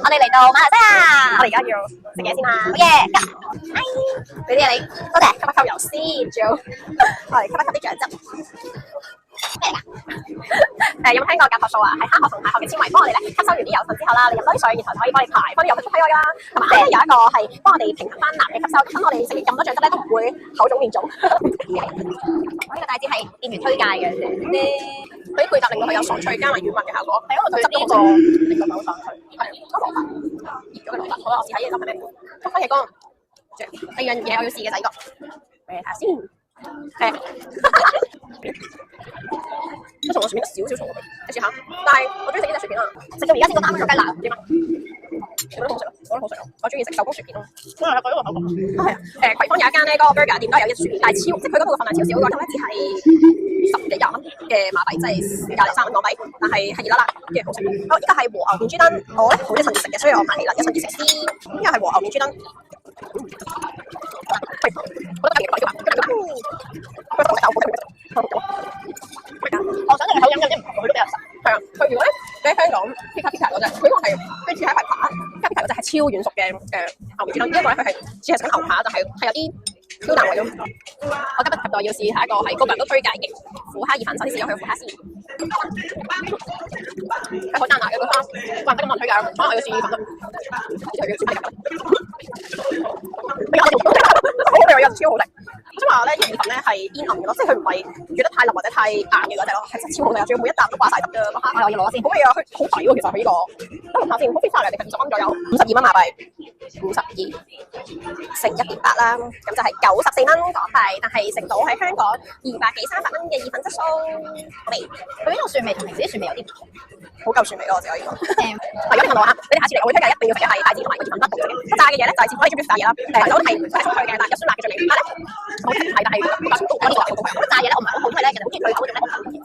我哋嚟到馬來西亞，我哋而家要食嘢先啦。好嘢，嗨，俾啲嘢你，多謝，吸一吸油先，仲有我哋吸一吸啲醬汁。咩嚟㗎？有冇聽過甲殼素啊？係蝦殼同蟹殼嘅纖維，幫我哋咧吸收完啲油分之後啦，你飲多啲水，然後就可以幫你排翻啲油分出體外㗎。同埋咧有一個係幫我哋平衡翻鈉嘅吸收，等我哋食完咁多醬汁咧都唔會口腫面腫。我呢個大致係店員推介嘅啫。佢啲配搭令到佢有爽脆加埋軟滑嘅效果，係因為佢汁呢個令到佢好爽脆。係嗰蘿蔔，熱咗嘅蘿蔔。好啦，我試下呢個係咩？番茄乾。第二樣嘢我要試嘅就係呢個，俾你睇下先。都同我薯片有少少重嘅，你試下。但係我中意食呢隻薯片啊，食到而家先覺得啱啱有雞辣，點啊？我覺得好食啊，我覺得好食啊，我中意食手工薯片咯。我係覺得個手工。係啊，葵芳有一間咧，嗰個 burger 店都係有一隻薯片，但係即係佢嗰度嘅份量超少，個金一次係10幾20蚊嘅馬幣，即係23蚊港幣，但係熱辣辣嘅好食。哦，依家係和牛面豬燈，我咧好一層熱食嘅，所以我買嚟啦，一層熱食先。呢個係和牛面豬燈。我覺得幾好食。我想佢口感有啲唔同，佢都比較實。係啊，佢如果咧你喺香港 Pita Pita 嗰隻，佢個係跟住係一塊扒 ，Pita Pita 嗰隻係超軟熟嘅牛面豬燈，因為咧佢係只係食緊牛扒，但係有啲超彈味咯。我今日期待要試下一個係個個人都推介嘅虎蝦意粉，首先試咗佢虎蝦先。佢好彈牙嘅個蝦，怪唔得咁多人推介，可能我要試意粉啦。好味啊，超好食！我想話咧，意粉咧係煙韌嘅咯，即係佢唔係煮得太腍或者太硬嘅嗰隻咯，係真係超好食啊！仲要每一啖都掛晒汁嘅個蝦，我要攞先。好味啊，佢好抵喎，其實佢呢個。得諗下先，好飛曬嚟，定係50蚊左右，52蚊馬幣，52乘1.8啦，咁就係94蚊港幣，但係食到喺香港200幾300蚊嘅意粉質素，好味。佢呢個蒜味同平時啲蒜味有啲唔同，好夠蒜味咯，我只可以講。如果你問我啊，你哋下次嚟，我會推介一定要食嘅係帶子同埋個意粉質素嘅。炸嘅嘢咧就係前可以專炸嘢啦，我都係葱去嘅，但係有酸辣嘅最味。但係咧，我覺得唔係，但係個酸度嗰啲話好高。我覺得炸嘢咧我唔係好好，因為咧人哋好中意佢嗰種咧，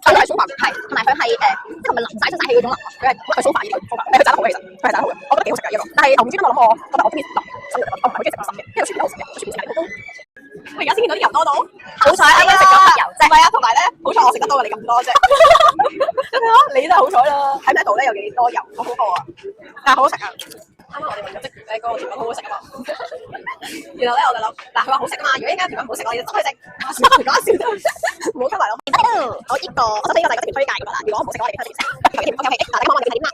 佢係酥滑，係同埋佢係即係唔係淋曬出曬氣嗰種淋，佢係酥滑嘅，佢炸得好嘅其實，佢係炸得好嘅，我覺得幾好食嘅一個。但係牛面豬燈我諗我覺得我中意淋心嘅，我唔係好中意食個心嘅，因為薯片好食嘅，薯片食緊好多。我而家先見到啲油多到，好彩啱啱食咗油啫。唔係啊，同埋咧，好彩我食得多過你咁多啫。你真係好彩啦！睇唔睇到咧有幾多油，好好啊，但係好好食啊！啱啱我哋問咗職員咧，嗰個甜品好好食啊嘛。然後咧我就諗，嗱佢話好食啊嘛，如果依家甜品唔好食，我哋就執去食。講笑啫，唔好吸埋咯。我呢個，我覺得呢個就係嗰啲推介㗎啦。如果唔好食嘅話，你哋可以自己食。OK，嗱，你望我哋睇點啦。